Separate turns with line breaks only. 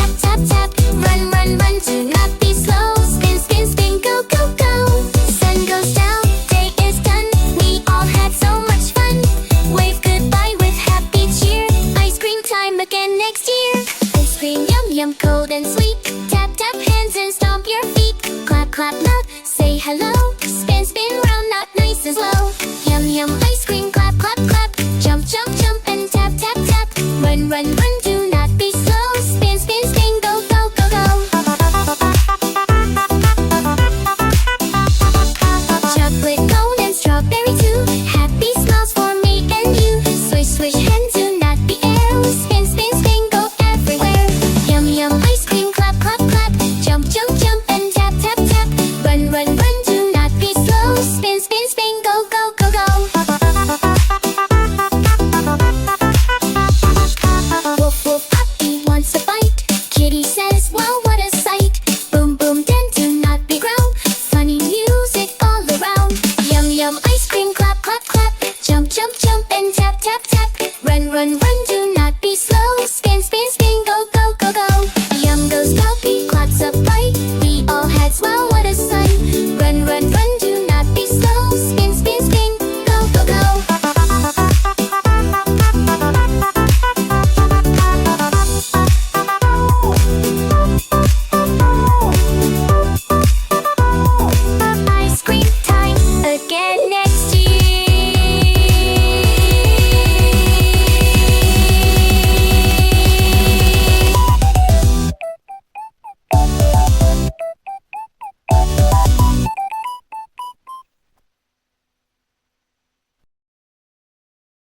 tap, tap, tap. Run, run, run, do not be slow. Spin, spin, spin, go, go, go. Sun goes down, day is done. We all had so much fun. Wave goodbye with happy cheer. Ice cream time again next year. Ice cream, yum, yum, cold and sweet. Tap, tap hands and stomp your feet. Clap, clap loud, say hello. Spin, spin round, not nice and slow. Yum, yum, ice cream, clap, clap, clap. Jump, jump, jump and tap, tap, tap. Run, run, run.